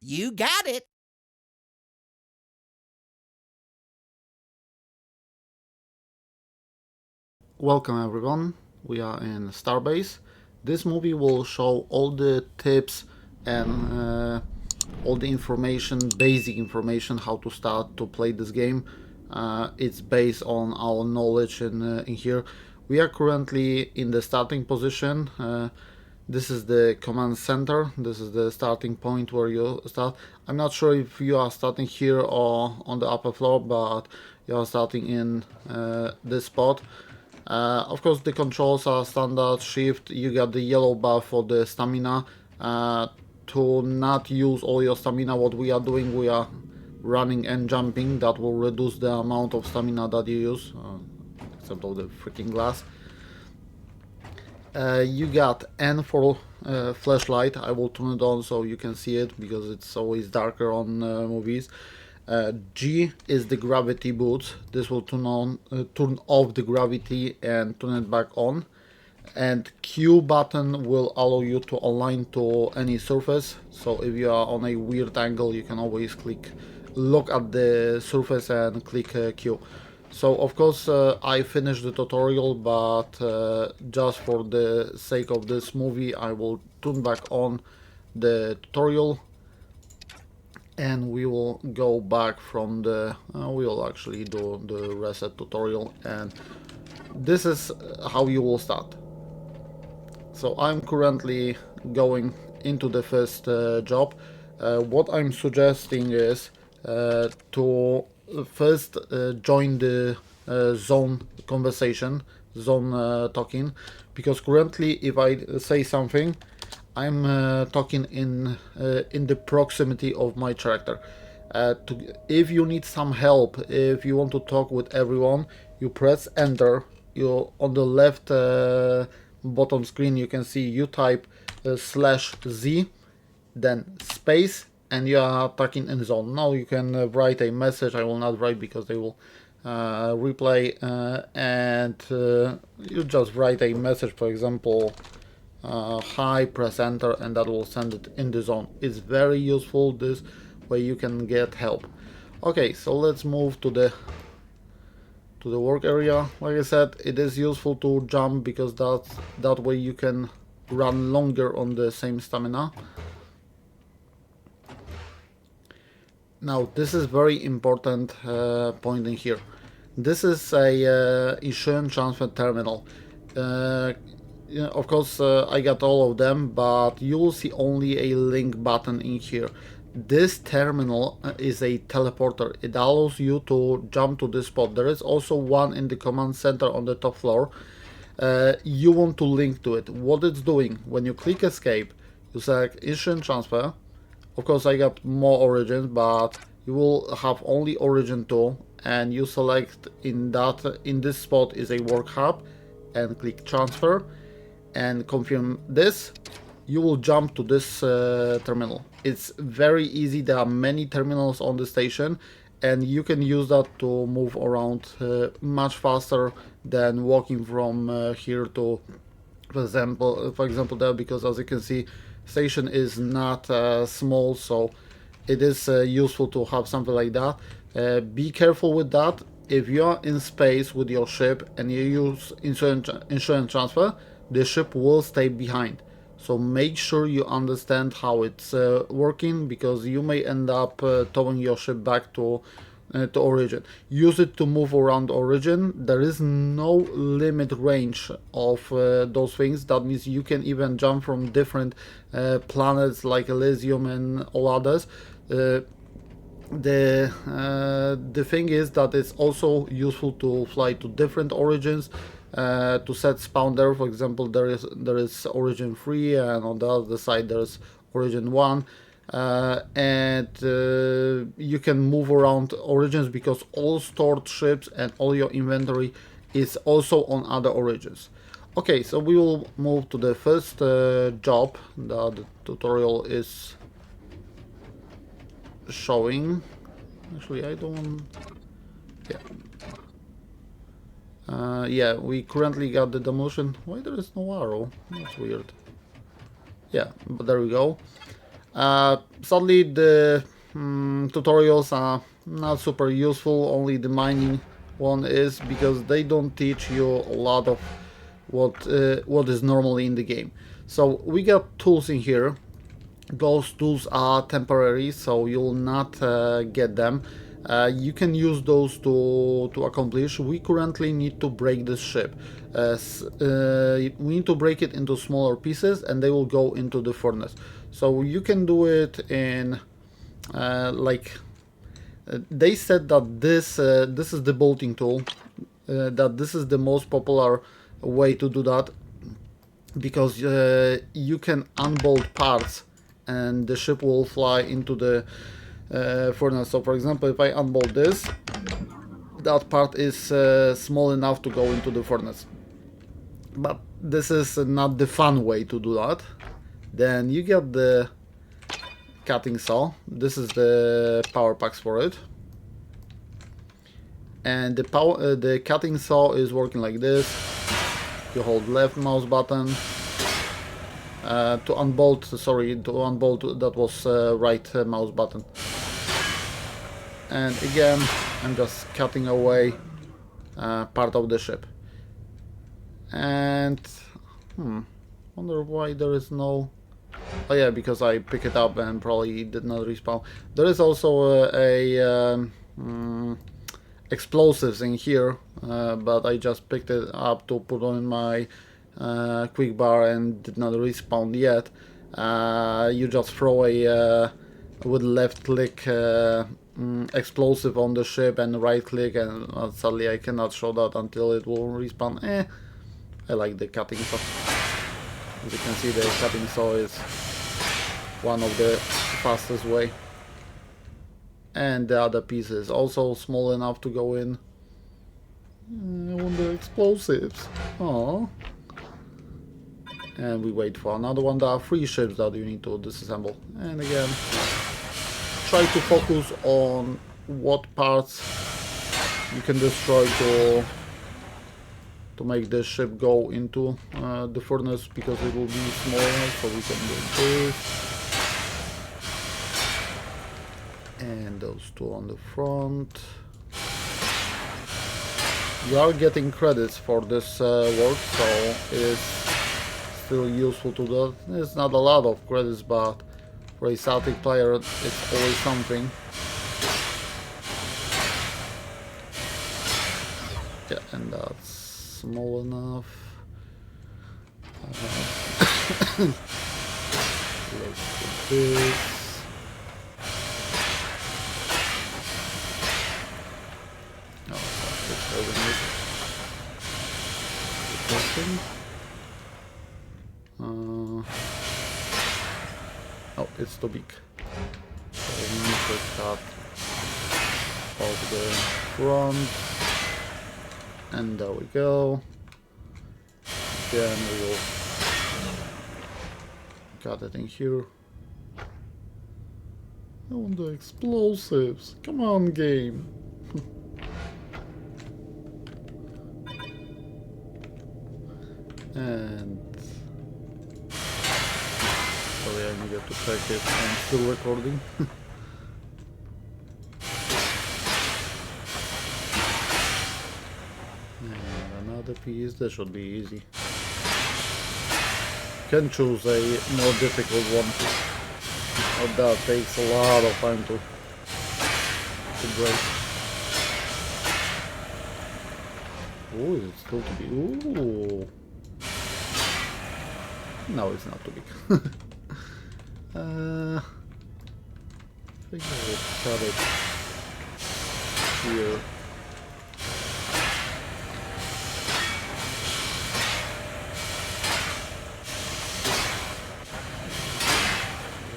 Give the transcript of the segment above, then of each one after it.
You got it. Welcome everyone, we are in Starbase. This movie will show all the tips and all the information, basic information, how to start to play this game. It's based on our knowledge in here. We are currently in the starting position. This is the command center. This is the starting point where you start. I'm not sure if you are starting here or on the upper floor, but you are starting in this spot. Of course, the controls are standard shift. You got the yellow bar for the stamina. To not use all your stamina, what we are doing, we are running and jumping. That will reduce the amount of stamina that you use, except of the freaking glass. You got N for flashlight. I will turn it on so you can see it because it's always darker on movies. G is the gravity boots. This will turn off the gravity and turn it back on. And Q button will allow you to align to any surface. So if you are on a weird angle, you can always look at the surface and click Q. So of course I finished the tutorial, but just for the sake of this movie, I will turn back on the tutorial and we will go back from the we will actually do the reset tutorial, and this is how you will start. So I'm currently going into the first job. What I'm suggesting is to first join the zone conversation, zone talking, because currently if I say something, I'm talking in the proximity of my character. If you need some help, if you want to talk with everyone, you press enter. You on the left bottom screen you can see you type /Z, then space, and you are talking in zone. Now you can write a message. I will not write because they will replay, and you just write a message, for example, hi, press enter, and that will send it in the zone. It's very useful. This way you can get help. Okay, so let's move to the work area. Like I said, it is useful to jump because that way you can run longer on the same stamina. Now this is very important point in here. This is a insurance transfer terminal. Yeah, of course, I got all of them, but you will see only a link button in here. This terminal is a teleporter. It allows you to jump to this spot. There is also one in the command center on the top floor. You want to link to it. What it's doing, when you click escape, you select instant transfer. Of course, I got more origins, but you will have only origin 2, and you select in this spot is a work hub, and click transfer and confirm this. You will jump to this terminal. It's very easy. There are many terminals on the station, and you can use that to move around much faster than walking from here to, for example there, because as you can see, station is not small, so it is useful to have something like that. Be careful with that. If you are in space with your ship and you use insurance transfer, the ship will stay behind. So make sure you understand how it's working, because you may end up towing your ship back to origin. Use it to move around origin. There is no limit range of those things. That means you can even jump from different planets like Elysium and all others. The thing is that it's also useful to fly to different origins, to set spawn there. For example, there is origin 3, and on the other side there's origin 1, and you can move around origins because all stored ships and all your inventory is also on other origins. Okay, so we will move to the first job that the tutorial is showing. Actually, I don't. Yeah. Yeah, we currently got the demolition. Why there is no arrow? That's weird. Yeah, but there we go. Sadly, the tutorials are not super useful. Only the mining one is, because they don't teach you a lot of what is normally in the game. So we got tools in here. Those tools are temporary, so you'll not get them. You can use those to accomplish. We currently need to break this ship. We need to break it into smaller pieces, and they will go into the furnace. So you can do it in they said that this is the bolting tool. That this is the most popular way to do that, because you can unbolt parts and the ship will fly into the furnace. So for example, if I unbolt this, that part is small enough to go into the furnace. But this is not the fun way to do that. Then you get the cutting saw. This is the power packs for it. And the cutting saw is working like this. You hold left mouse button. To unbolt, that was right mouse button. And again, I'm just cutting away part of the ship. And wonder why there is no. Oh yeah, because I pick it up and probably did not respawn. There is also explosives in here, but I just picked it up to put on my quick bar and did not respawn yet. You just throw a with left click explosive on the ship and right click, and sadly I cannot show that until it will respawn. I like the cutting saw. As you can see, the cutting saw is one of the fastest way. And the other piece is also small enough to go in. I want the explosives. Oh. And we wait for another one. There are 3 ships that you need to disassemble. And again, try to focus on what parts you can destroy to make the ship go into the furnace, because it will be smaller. So we can do this. And those 2 on the front. You are getting credits for this work, so it is still useful to do that. It's not a lot of credits, but for a Celtic player it's always something. Yeah, and that's small enough. Let's do this. Oh, it's too big. So we need to cut off the front. And there we go. Then we will cut it in here. I want the explosives. Come on, game. And sorry, I needed to check it. I'm still recording. And another piece. That should be easy. Can choose a more difficult one, but that takes a lot of time to break. Oh, it's still to be. Ooh. No, it's not too big. I think I will cut it here.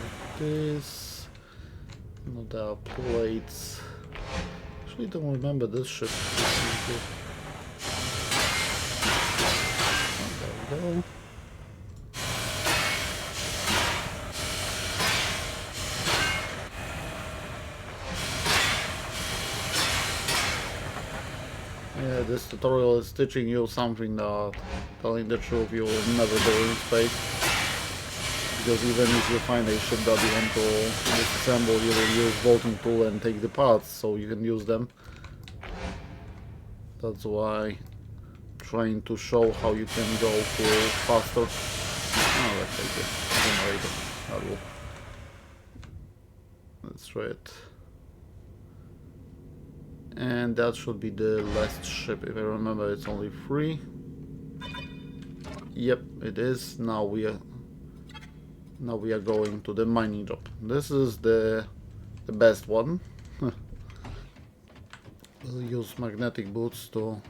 Like this. No, there are plates. Actually, don't remember this ship. There we go. Yeah, this tutorial is teaching you something that, telling the truth, you will never do in space. because even if you find a ship that you want to disassemble, you will use bolting tool and take the parts, so you can use them. That's why trying to show how you can go faster. Oh, let's take it. Generator. That will. Let's try it. And that should be the last ship. If I remember, it's only 3. Yep, it is. Now we are going to the mining job. This is the best one. We'll use magnetic boots to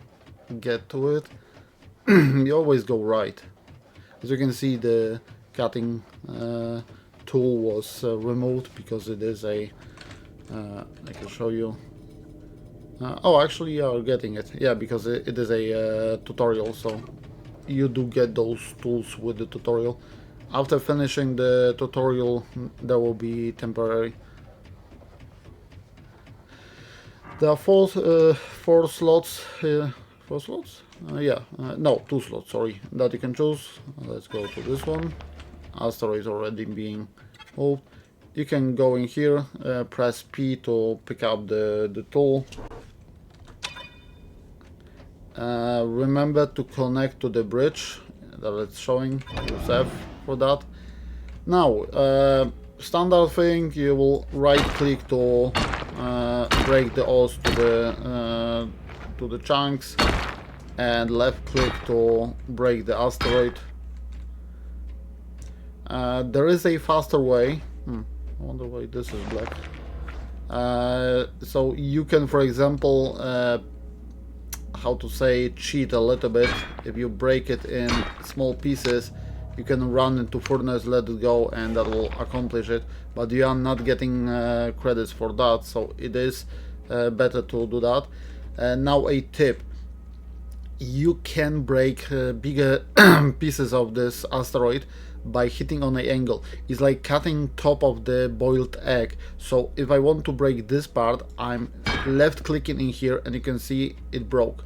get to it. You always go right. As you can see, the cutting tool was removed because it is a I can show you. Oh, actually you are getting it. Yeah, because it is a tutorial, so you do get those tools with the tutorial. After finishing the tutorial, there will be temporary. There are four slots. 4 slots? Yeah, no, 2 slots, sorry, that you can choose. Let's go to this one. Asteroid already being moved. You can go in here, press P to pick up the tool. Remember to connect to the bridge that it's showing. Use F for that. Now, standard thing, you will right click to break the ores to the chunks, and left click to break the asteroid. There is a faster way. I wonder why this is black. So you can, for example, how to say, cheat a little bit. If you break it in small pieces, you can run into furnace, let it go, and that will accomplish it. But you are not getting credits for that, so it is better to do that. Now a tip. You can break bigger pieces of this asteroid by hitting on an angle. It's like cutting top of the boiled egg. So if I want to break this part, I'm left clicking in here and you can see it broke.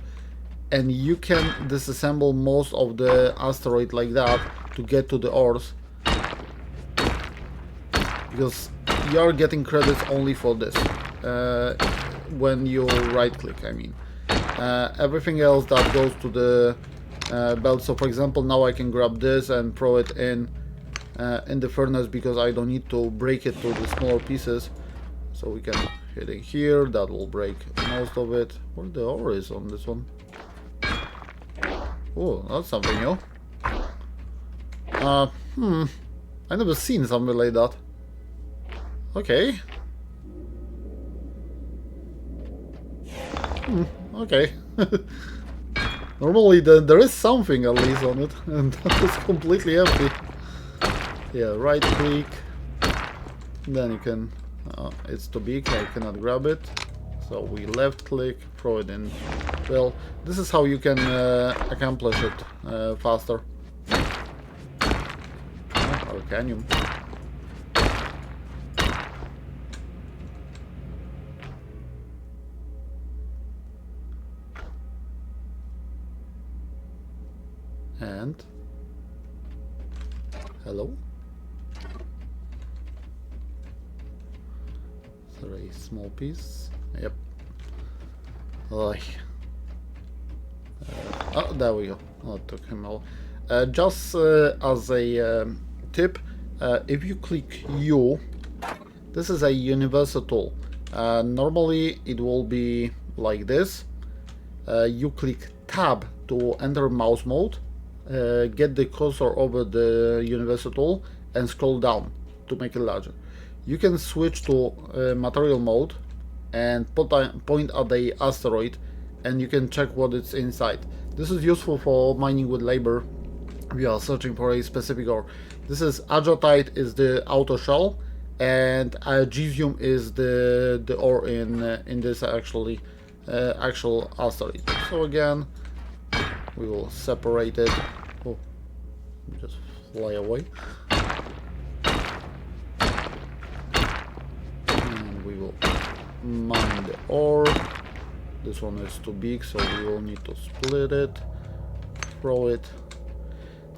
And you can disassemble most of the asteroid like that to get to the ores, because you're getting credits only for this when you right click, I mean. Everything else that goes to the belt. So for example, now I can grab this and throw it in the furnace, because I don't need to break it to the smaller pieces. So we can hit it here, that will break most of it. Where the ore is on this one? Oh, that's something new. I never seen something like that. Okay. Okay. Normally there is something at least on it, and that is completely empty. Yeah, right click. Then you can... it's too big, I cannot grab it. So we left click, throw it in. Well, this is how you can accomplish it faster. Arcanium. And hello. Sorry, small piece. Yep. Oh, there we go. Oh, it took him out. Just as a tip, if you click U, this is a universal tool. Normally it will be like this. You click Tab to enter mouse mode, get the cursor over the universal tool and scroll down to make it larger. You can switch to material mode and point at the asteroid, and you can check what is inside. This is useful for mining with labor. We are searching for a specific ore. This is agotite is the outer shell, and gesium is the ore in this actual asteroid. So again, we will separate it. Oh, just fly away. And we will mine the ore. This one is too big, so we will need to split it, throw it.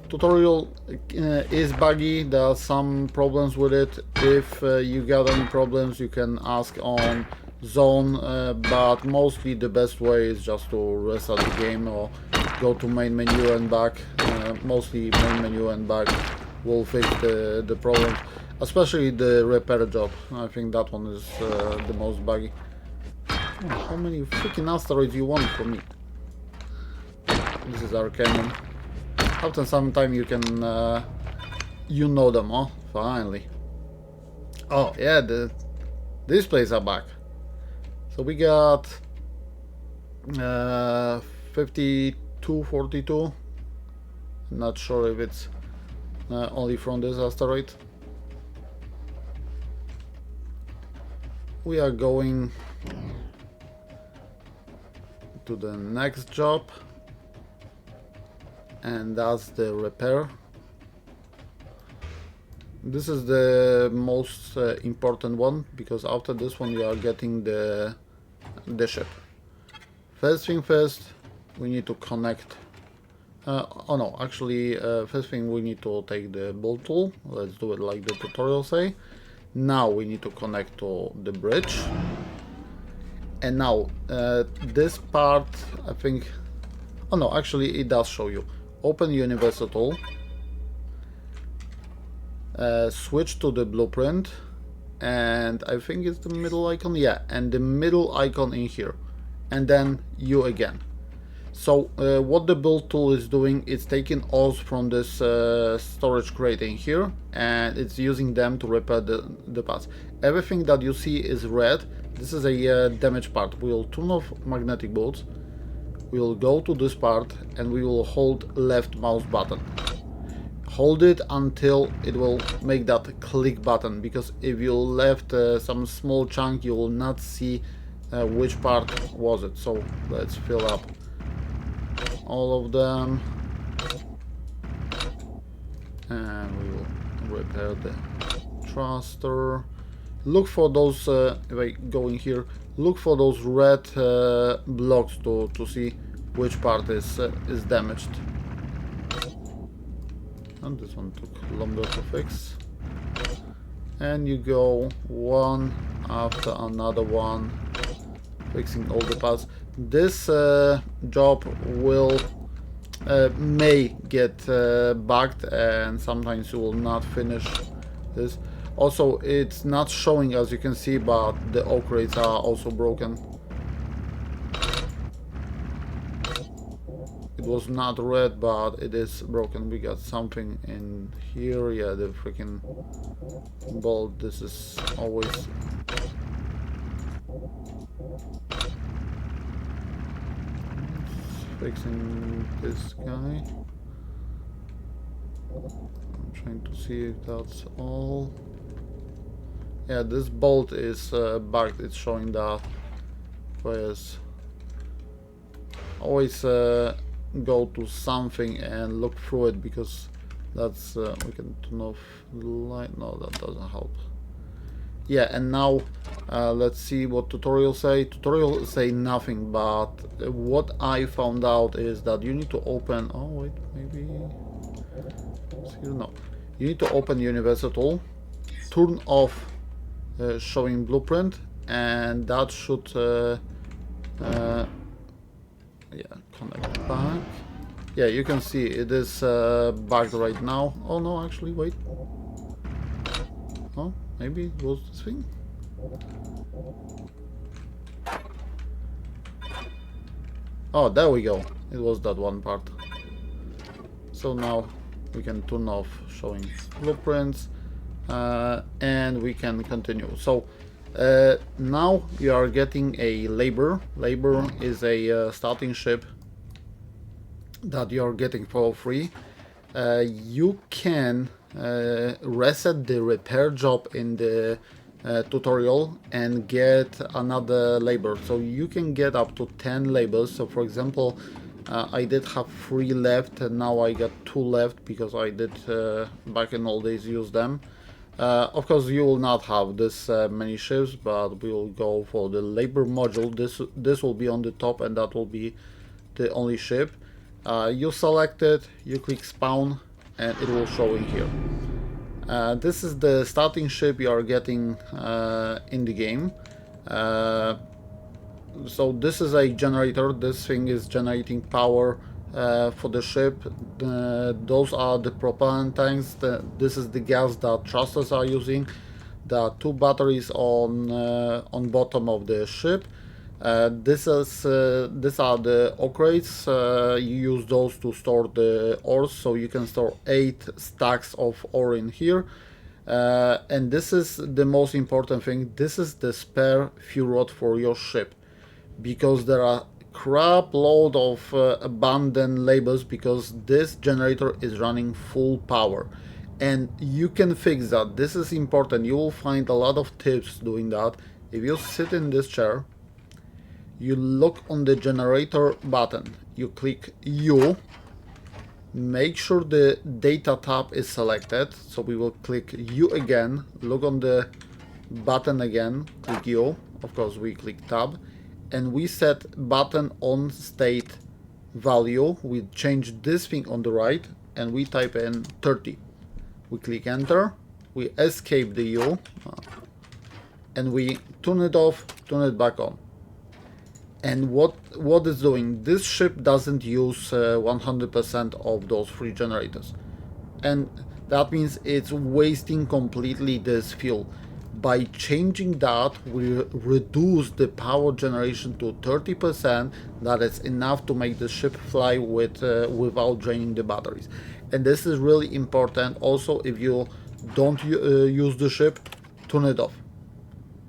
Tutorial is buggy, there are some problems with it. If you got any problems, you can ask on zone, but mostly the best way is just to reset the game or go to main menu and back. Mostly main menu and back will fix the problems, especially the repair job. I think that one is the most buggy. Oh, how many freaking asteroids you want from me? This is Arcanum. After some time you can, you know them, oh, finally. Oh yeah, these plays are back. So we got 5242. Not sure if it's only from this asteroid. We are going to the next job, and that's the repair. This is the most important one, because after this one you are getting the ship. First thing first, we need to connect. Oh no, actually, first thing we need to take the bolt tool. Let's do it like the tutorial say. Now we need to connect to the bridge. And now this part, I think. Oh no, actually it does show you. Open universal tool. Switch to the blueprint, and I think it's the middle icon, yeah, and the middle icon in here, and then you again. So what the build tool is doing, it's taking ores from this storage crate in here, and it's using them to repair the parts. Everything that you see is red. This is a damaged part. We will turn off magnetic bolts, we will go to this part, and we will hold left mouse button. Hold it until it will make that click button, because if you left some small chunk, you will not see which part was it. So let's fill up all of them, and we will repair the thruster. Look for those, if I go in here, look for those red blocks to see which part is damaged. And this one took longer to fix. And you go one after another one, fixing all the parts. This job will may get bugged, and sometimes you will not finish this. Also, it's not showing, as you can see, but the oak rates are also broken. It was not red, but it is broken. We got something in here. Yeah, the freaking bolt. This is always fixing this guy. I'm trying to see if that's all. Yeah, this bolt is bugged. It's showing that. Whereas always go to something and look through it, because that's we can turn off the light. No, that doesn't help. Yeah, and now let's see what tutorial say. Tutorial say nothing, but what I found out is that you need to open. Oh wait, maybe it's here. No, you need to open universal tool, turn off showing blueprint, and that should yeah, connect back. Yeah, you can see it is bugged right now. Oh no, actually, wait. Oh, maybe it was this thing. Oh, there we go. It was that one part. So now we can turn off showing blueprints, and we can continue. So now you are getting a labor. Labor is a starting ship that you are getting for free. You can reset the repair job in the tutorial and get another labor. So you can get up to 10 labors. So for example, I did have 3 left, and now I got 2 left because I did back in old days use them. Of course, you will not have this many ships, but we will go for the labor module. This will be on the top, and that will be the only ship. You select it, you click spawn, and it will show in here. This is the starting ship you are getting in the game. So this is a generator. This thing is generating power for the ship. Those are the propellant tanks. This is the gas that thrusters are using. There are 2 batteries on bottom of the ship. These are the ore crates. You use those to store the ores, so you can store 8 stacks of ore in here. And this is the most important thing. This is the spare fuel rod for your ship, because there are crap load of abandoned labels, because this generator is running full power, and you can fix that. This is important. You will find a lot of tips doing that. If you sit in this chair, you look on the generator button, you click U, make sure the data tab is selected, so we will click U again, look on the button again, click U, of course we click tab, and we set button on state value. We change this thing on the right and we type in 30. We click enter, we escape the U, and we turn it off, turn it back on. And what it's doing, this ship doesn't use 100% of those 3 generators, and that means it's wasting completely this fuel. By changing that, we reduce the power generation to 30%. That is enough to make the ship fly without draining the batteries. And this is really important. Also, if you don't use the ship, turn it off.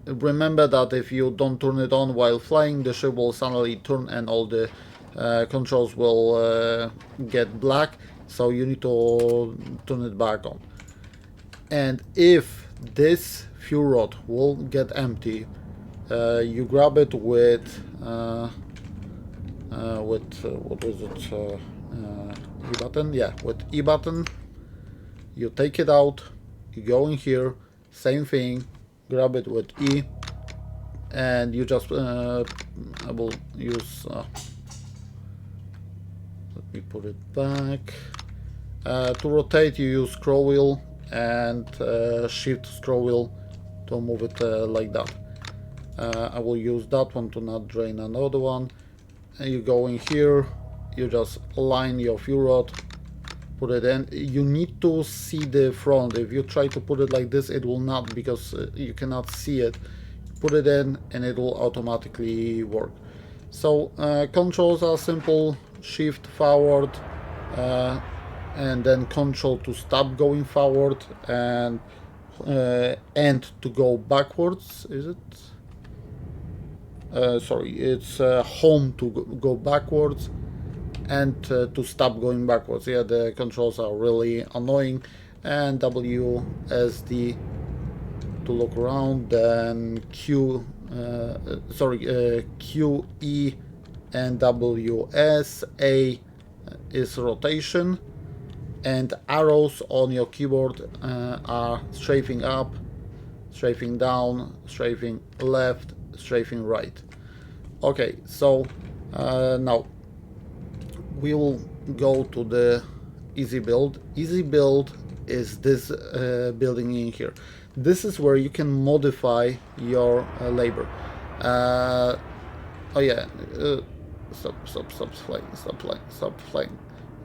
Remember that if you don't turn it on while flying, the ship will suddenly turn and all the controls will get black, so you need to turn it back on. And if this fuel rod will get empty, you grab it with what was it, E button? Yeah, with E button. You take it out, you go in here, same thing, grab it with E, and you just I will use let me put it back. To rotate, you use scroll wheel and shift scroll wheel to move it like that. I will use that one to not drain another one. And you go in here, you just align your fuel rod, put it in. You need to see the front. If you try to put it like this, it will not, because you cannot see it. Put it in and it will automatically work. So controls are simple: shift forward, and then control to stop going forward, and to go backwards. Is it? Sorry, it's home to go backwards, and to stop going backwards. Yeah, the controls are really annoying. And WSD to look around, then Q, E and WS. A is rotation, and arrows on your keyboard are strafing up, strafing down, strafing left, strafing right. Okay, so now we will go to the easy build. Easy build is this building in here. This is where you can modify your labor. Oh yeah, stop flying.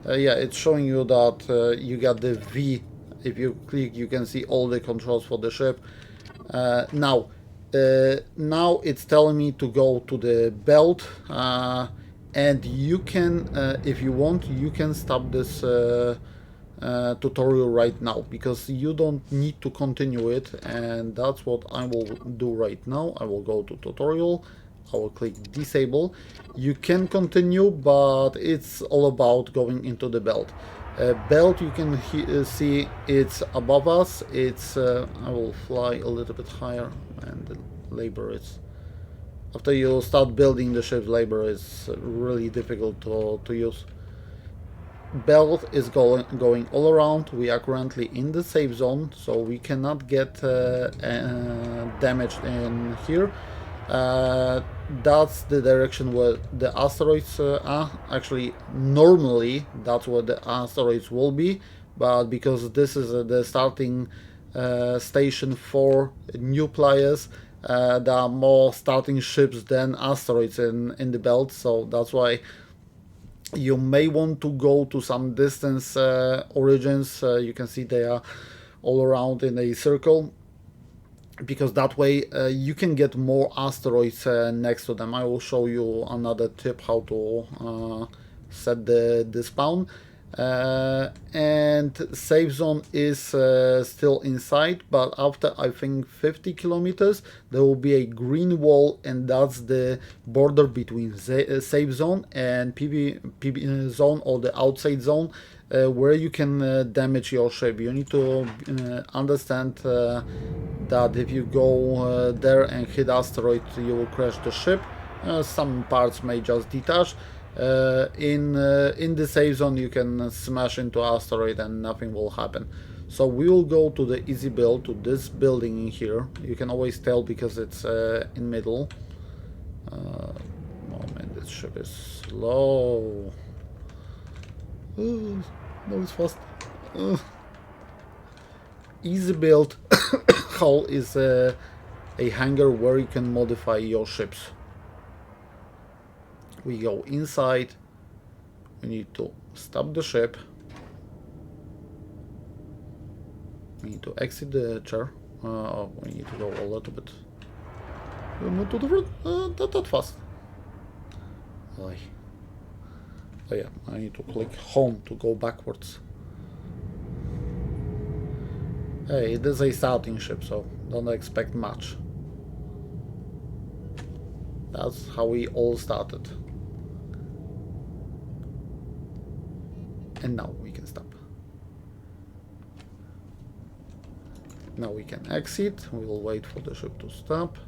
Yeah, it's showing you that you got the V. If you click, you can see all the controls for the ship. Now it's telling me to go to the belt, and you can, if you want, you can stop this tutorial right now, because you don't need to continue it, and that's what I will do right now. I will go to tutorial, I will click disable. You can continue, but it's all about going into the belt. Belt, you can see it's above us. It's I will fly a little bit higher, and the labor is, after you start building the ship, labor is really difficult to use. Belt is going all around. We are currently in the safe zone, so we cannot get damaged in here. That's the direction where the asteroids are. Actually, normally that's where the asteroids will be, but because this is the starting station for new players, there are more starting ships than asteroids in the belt, so that's why you may want to go to some distance origins. You can see they are all around in a circle, because that way you can get more asteroids next to them. I will show you another tip how to set the spawn. And safe zone is still inside, but after I think 50 kilometers there will be a green wall, and that's the border between safe zone and PB zone, or the outside zone, where you can damage your ship. You need to understand that if you go there and hit asteroid, you will crash the ship. Some parts may just detach. In the safe zone you can smash into asteroid and nothing will happen. So we will go to the easy build, to this building in here. You can always tell because it's in middle. Oh man, this ship is slow. No, it's fast. Easy build hull is a hangar where you can modify your ships. We go inside. We need to stop the ship. We need to exit the chair. We need to go a little bit. Not to the front. That fast. Why? Oh yeah, I need to click home to go backwards. Hey, it is a starting ship, so don't expect much. That's how we all started. And now we can stop. Now we can exit. We will wait for the ship to stop.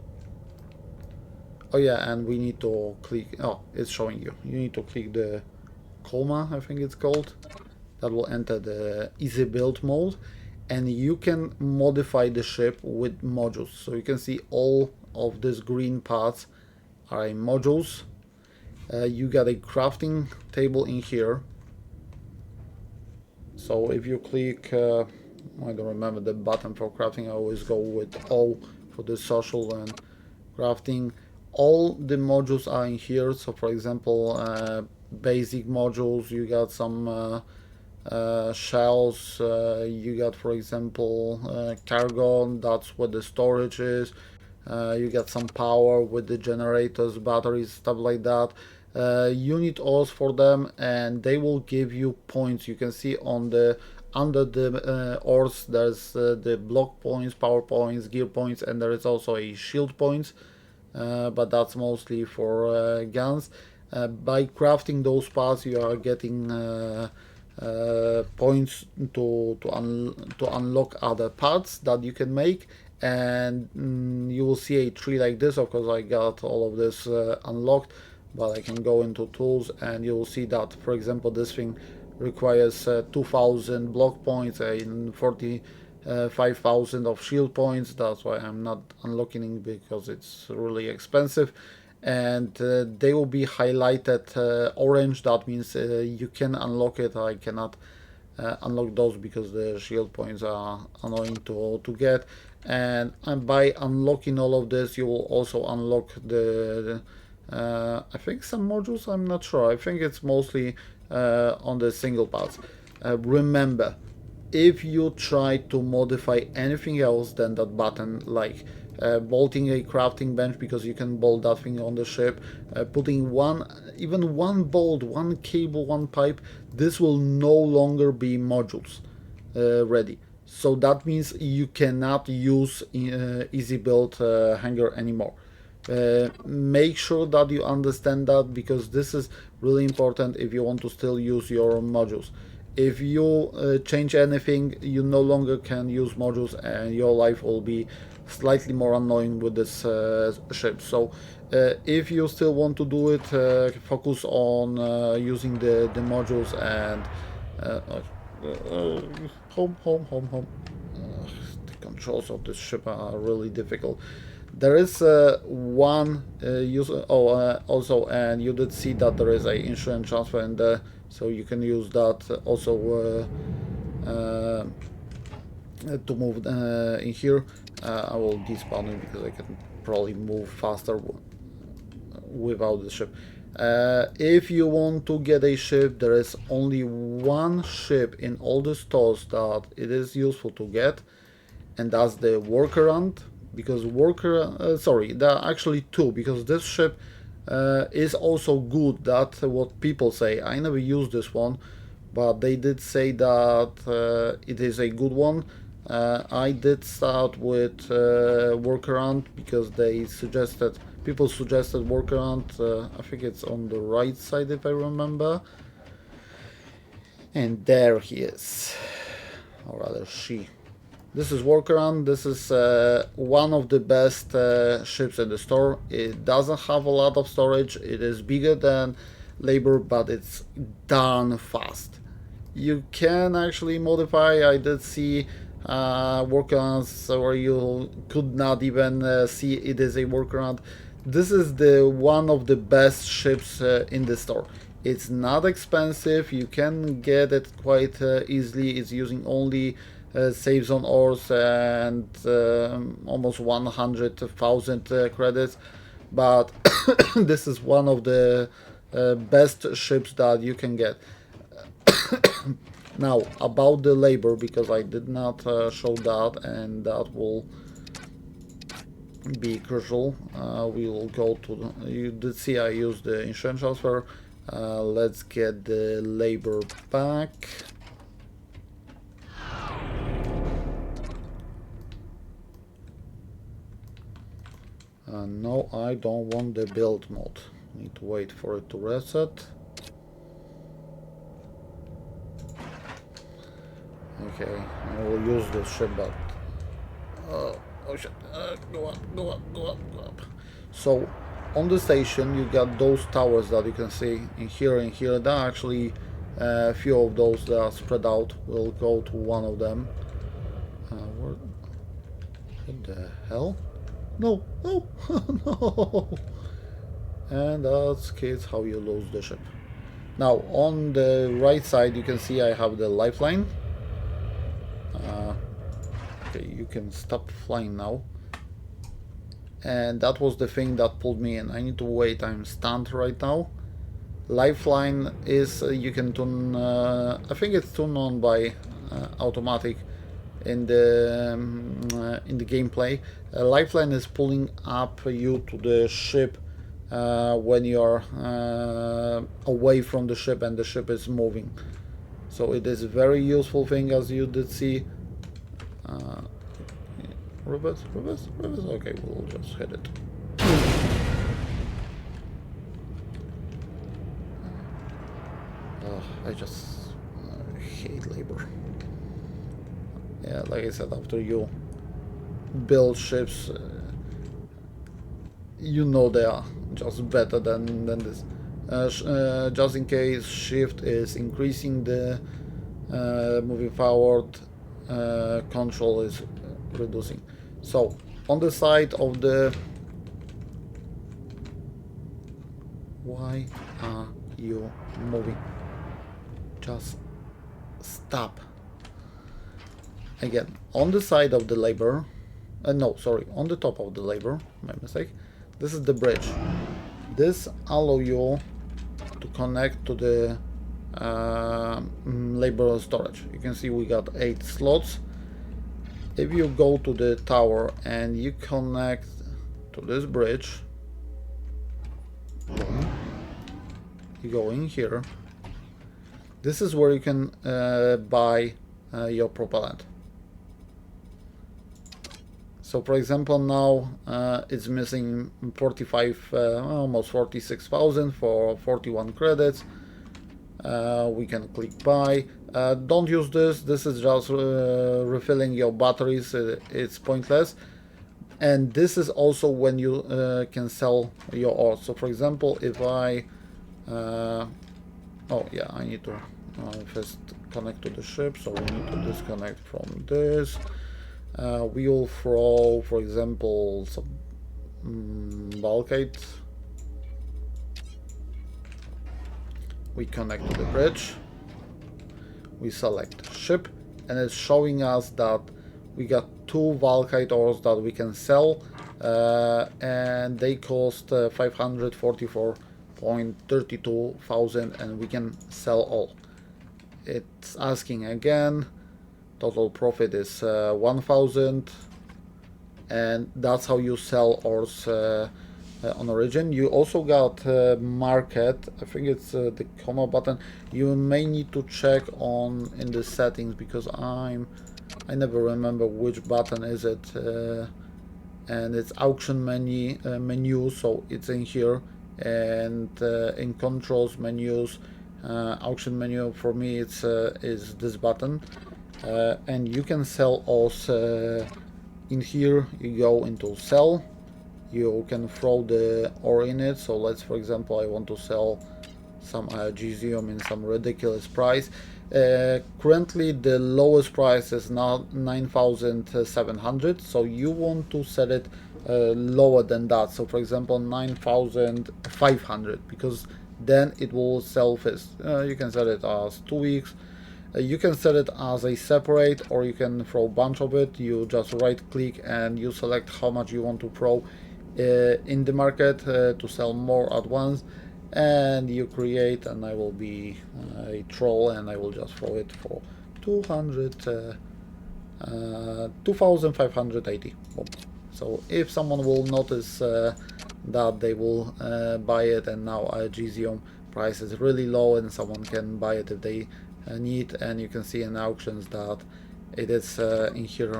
Oh yeah, and we need to click. Oh, it's showing you. You need to click the coma, I think it's called. That will enter the easy build mode, and you can modify the ship with modules. So you can see all of these green parts are modules. You got a crafting table in here. So if you click, I don't remember the button for crafting, I always go with O for the social and crafting. All the modules are in here. So for example, basic modules, you got some shells, you got for example cargo, that's what the storage is. You got some power with the generators, batteries, stuff like that. You need ores for them, and they will give you points. You can see on the under the ores there's the block points, power points, gear points, and there is also a shield points, but that's mostly for guns. By crafting those parts you are getting points to unlock other parts that you can make, and you will see a tree like this. Of course I got all of this unlocked, but I can go into tools and you will see that, for example, this thing requires 2000 block points and 45,000 of shield points. That's why I'm not unlocking it, because it's really expensive. And they will be highlighted orange. That means you can unlock it. I cannot unlock those because the shield points are annoying to get. And by unlocking all of this, you will also unlock the I think some modules, I'm not sure. I think it's mostly on the single parts. Remember, if you try to modify anything else than that button, like bolting a crafting bench, because you can bolt that thing on the ship, putting even one bolt, one cable, one pipe, this will no longer be modules ready. So that means you cannot use easy build hangar anymore. Make sure that you understand that, because this is really important if you want to still use your modules. If you change anything, you no longer can use modules, and your life will be slightly more annoying with this ship. So if you still want to do it, focus on using the modules. And home. The controls of this ship are really difficult. There is one user. Also, and you did see that there is a insurance transfer in there, so you can use that also uh, to move in here. I will despawn it because I can probably move faster without the ship. If you want to get a ship, there is only one ship in all the stores that it is useful to get, and that's the workaround. Because sorry, there are actually two, because this ship is also good. That's what people say. I never used this one, but they did say that it is a good one. I did start with workaround because people suggested workaround. I think it's on the right side if I remember. And there he is, or rather she. This is workaround. This is one of the best ships in the store. It doesn't have a lot of storage. It is bigger than labor, but it's done fast. You can actually modify. I did see workarounds where you could not even see it is a workaround. This is the one of the best ships in the store. It's not expensive. You can get it quite easily. It's using only saves on ores and almost 100,000 credits, but this is one of the best ships that you can get. Now about the labor, because I did not show that, and that will be crucial. We will go to you did see I used the insurance transfer. Let's get the labor back. No, I don't want the build mode. Need to wait for it to reset. Okay, I will use this ship, but oh shit! Go up, go up, go up, go up. So on the station, you got those towers that you can see in here and here. There are actually a few of those that are spread out. We'll go to one of them. What the hell? No, no, no. And that's kids how you lose the ship. Now on the right side you can see I have the lifeline. Okay, you can stop flying now. And that was the thing that pulled me in. I need to wait, I'm stunned right now. Lifeline is you can turn I think it's turned on by automatic in the gameplay. Lifeline is pulling up you to the ship when you're away from the ship and the ship is moving. So it is a very useful thing, as you did see. Reverse. Okay, we'll just hit it. I just hate labor. Yeah, like I said, after you build ships, you know they are just better than this. Just in case, shift is increasing the moving forward, control is reducing. So on the side of the... Why are you moving? Just stop. Again, on the side of the labor, no, sorry, on the top of the labor, my mistake. This is the bridge. This allows you to connect to the labor storage. You can see we got 8 slots. If you go to the tower and you connect to this bridge, you go in here. This is where you can buy your propellant. So for example, now it's missing 45, almost 46,000 for 41 credits. We can click buy. Don't use this. This is just refilling your batteries. It's pointless. And this is also when you can sell your ore. So for example, if I oh yeah, I need to first connect to the ship, so we need to disconnect from this. We will throw, for example, some bulkite. We connect to the bridge. We select ship. and it's showing us that we got 2 Valkite ores that we can sell, and they cost 544.32 thousand, and we can sell all. It's asking again. Total profit is 1000, and that's how you sell ores on Origin. You also got market. I think it's the comma button. You may need to check on in the settings, because I never remember which button is it, and it's auction menu, so it's in here, and in controls menus, auction menu for me it's is this button, and you can sell also in here. You go into sell, you can throw the ore in it. So let's, for example, I want to sell some Gizium in some ridiculous price. Currently the lowest price is now 9,700, so you want to set it lower than that. So for example 9,500, because then it will sell fast. You can set it as 2 weeks. You can set it as a separate, or you can throw a bunch of it. You just right click and you select how much you want to throw in the market to sell more at once, and you create, and I will be a troll, and I will just throw it for 2,580. So if someone will notice that, they will buy it, and now Gizium price is really low, and someone can buy it if they need, and you can see in auctions that it is in here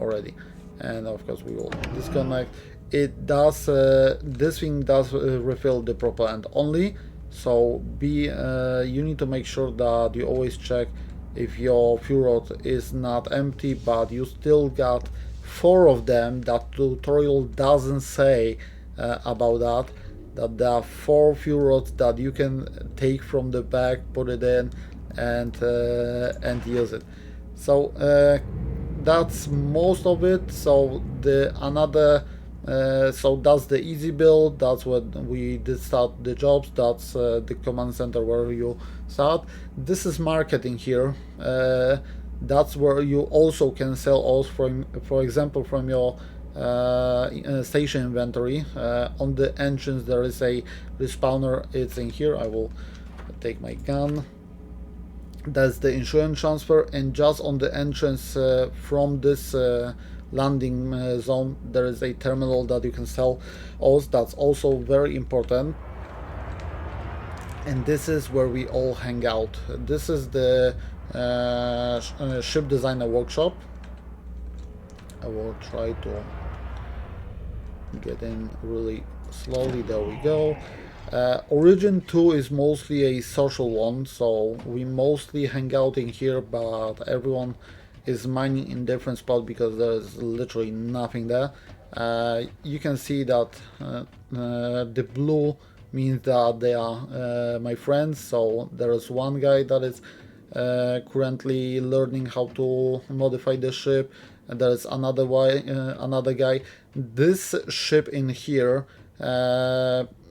already. And of course we will disconnect. It does this thing does refill the propellant only, so you need to make sure that you always check if your fuel rod is not empty, but you still got 4 of them. That tutorial doesn't say about that there are 4 fuel rods that you can take from the back, put it in, and use it. So that's most of it. So so that's the easy build. That's what we did start the jobs. That's the command center where you start. This is marketing here. That's where you also can sell ores from, for example, from your station inventory. On the entrance there is a respawner. It's in here. I will take my gun. That's the insurance transfer, and just on the entrance from this landing zone there is a terminal that you can sell ores. That's also very important, and this is where we all hang out. This is the ship designer workshop. I will try to get in really slowly. There we go. Origin 2 is mostly a social one, so we mostly hang out in here, but everyone is mining in different spots because there's literally nothing there. You can see that the blue means that they are my friends. So there is one guy that is currently learning how to modify the ship, and there is another guy. This ship in here,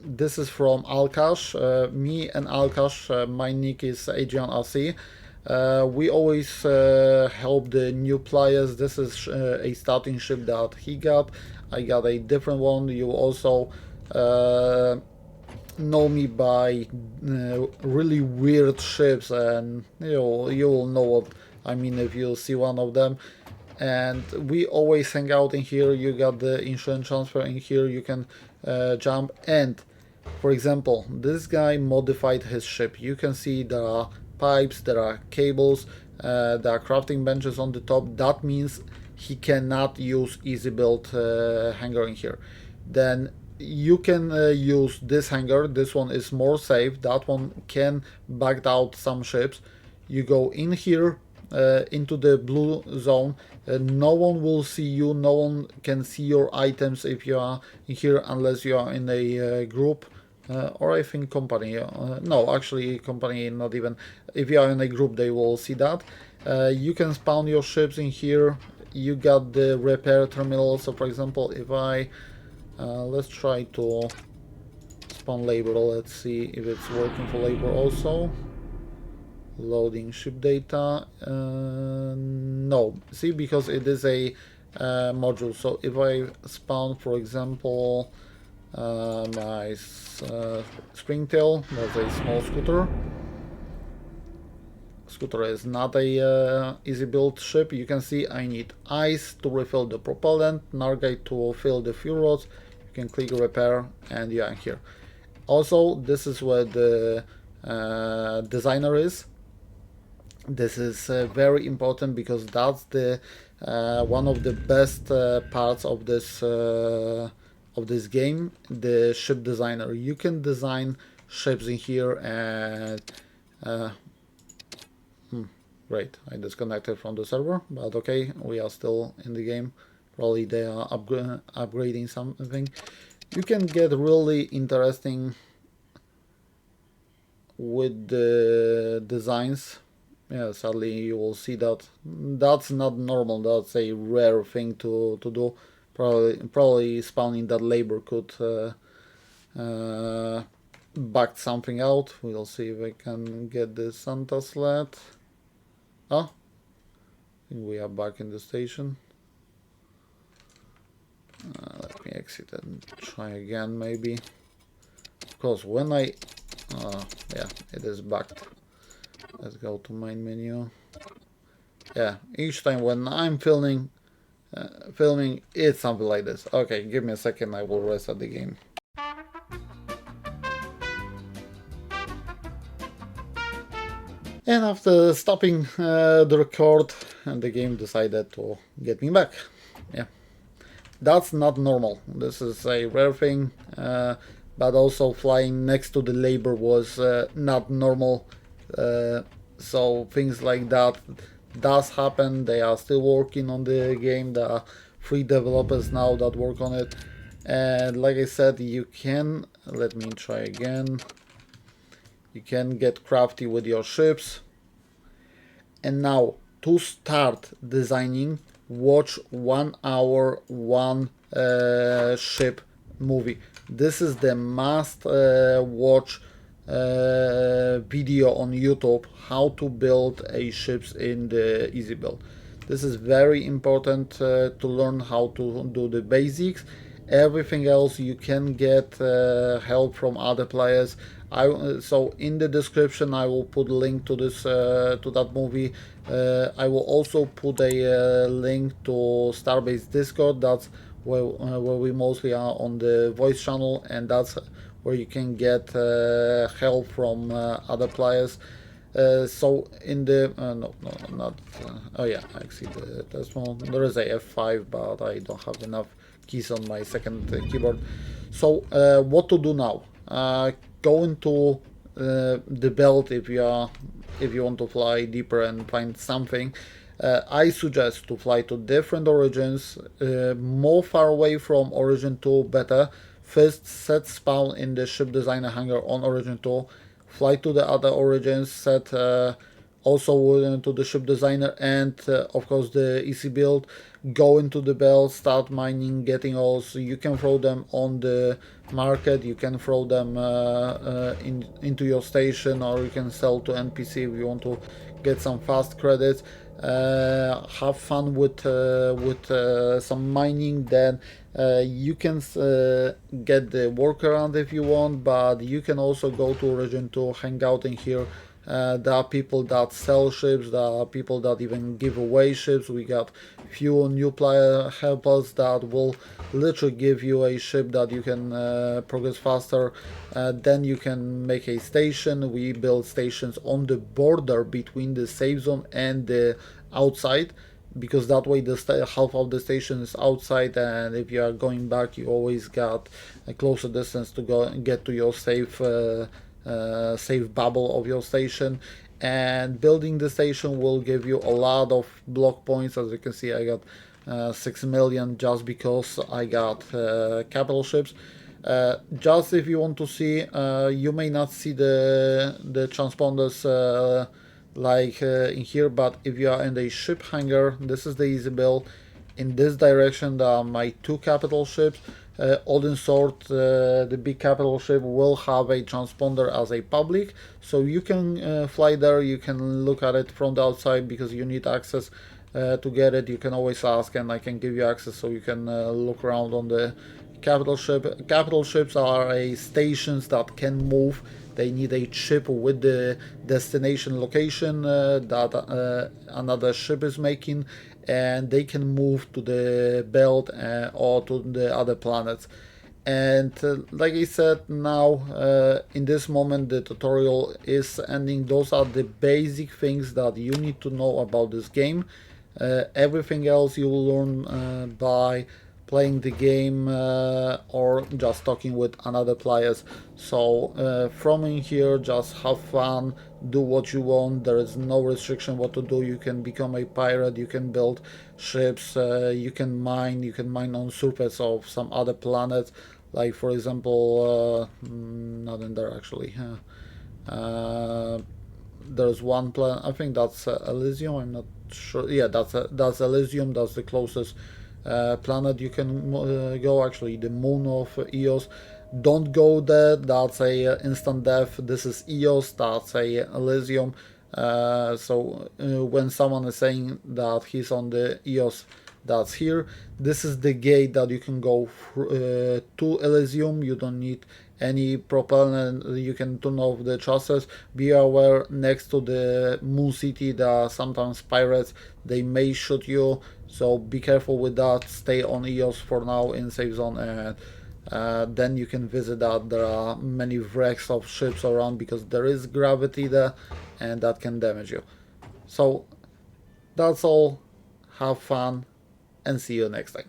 this is from Alkash. Me and Alkash, my nick is Adrian RC. We always help the new players. This is a starting ship that he got. I got a different one. You also know me by really weird ships, and you will know what I mean if you see one of them. And we always hang out in here. You got the insurance transfer in here. You can jump, and for example, this guy modified his ship. You can see there are pipes, there are cables, there are crafting benches on the top. That means he cannot use easy build hangar in here. Then you can use this hangar. This one is more safe. That one can back out some ships. You go in here into the blue zone. No one will see you. No one can see your items if you are in here unless you are in a group. Or I think company. No, actually company not even. If you are in a group they will see that. You can spawn your ships in here. You got the repair terminal. So for example, if I let's try to spawn labor. Let's see if it's working for labor also. Loading ship data. No, see, because it is a module. So if I spawn, for example, my springtail, that's a small scooter. Scooter is not a easy build ship. You can see I need ice to refill the propellant, Nargite to fill the fuel rods. You can click repair, and yeah, here. Also, this is where the designer is. This is very important because that's the one of the best parts of this game, the ship designer. You can design ships in here, and great, I disconnected from the server, but okay, we are still in the game. Probably they are upgrading something. You can get really interesting with the designs. Yeah, sadly you will see that that's not normal. That's a rare thing to do. Probably spawning that labor could back something out. We'll see if I can get the Santa sled. Oh, I think we are back in the station. Let me exit and try again, maybe. Of course, when I yeah, it is backed. Let's go to main menu. Yeah, each time when I'm filming, it's something like this. Okay, give me a second, I will reset the game. And after stopping the record, and the game decided to get me back. Yeah, that's not normal. This is a rare thing, but also flying next to the labor was not normal. So things like that does happen. They are still working on the game. There are 3 developers now that work on it, and like I said, you can, let me try again, you can get crafty with your ships. And now to start designing, watch 1 hour 1 ship movie. This is the must watch video on YouTube, how to build a ships in the easy build. This is very important to learn how to do the basics. Everything else you can get help from other players. So in the description I will put a link to this to that movie. I will also put a link to Starbase Discord. That's where we mostly are on the voice channel, and that's where you can get help from other players. So in the no, not oh yeah, I see the test mode. There is a F5, but I don't have enough keys on my second keyboard. So what to do now? Go into the belt if you want to fly deeper and find something. I suggest to fly to different origins, more far away from origin 2 better. First set spawn in the ship designer hangar on origin 2, fly to the other origins, set also to the ship designer, and of course the easy build. Go into the belt, start mining, getting ores. You can throw them on the market, you can throw them into your station, or you can sell to NPC if you want to get some fast credits. Have fun with some mining. Then you can get the workaround if you want, but you can also go to origin to hang out in here. There are people that sell ships, there are people that even give away ships. We got few new player helpers that will literally give you a ship that you can progress faster. Then you can make a station. We build stations on the border between the safe zone and the outside, because that way the half of the station is outside, and if you are going back, you always got a closer distance to go and get to your safe bubble of your station. And building the station will give you a lot of block points. As you can see, I got 6 million just because I got capital ships. Just if you want to see, you may not see the transponders like in here, but if you are in the ship hangar, this is the easy build. In this direction there are my 2 capital ships. Odin Sword, the big capital ship, will have a transponder as a public, so you can fly there, you can look at it from the outside because you need access to get it. You can always ask and I can give you access so you can look around on the capital ship. Capital ships are stations that can move. They need a chip with the destination location that another ship is making, and they can move to the belt or to the other planets. And like I said, now in this moment the tutorial is ending. Those are the basic things that you need to know about this game. Everything else you will learn by playing the game or just talking with another players. So from in here, just have fun, do what you want. There is no restriction what to do. You can become a pirate, you can build ships, you can mine on surface of some other planets, like for example not in there actually. There's one planet, I think that's Elysium, I'm not sure. Yeah, that's Elysium, that's the closest planet you can go. Actually, the moon of Eos. Don't go there, that's a instant death. This is Eos, that's a Elysium. So when someone is saying that he's on the Eos, that's here. This is the gate that you can go to Elysium. You don't need any propellant. You can turn off the thrusters. Be aware, next to the moon city there are sometimes pirates, they may shoot you, so be careful with that. Stay on Eos for now in safe zone, and then you can visit that. There are many wrecks of ships around because there is gravity there and that can damage you. So that's all. Have fun and see you next time.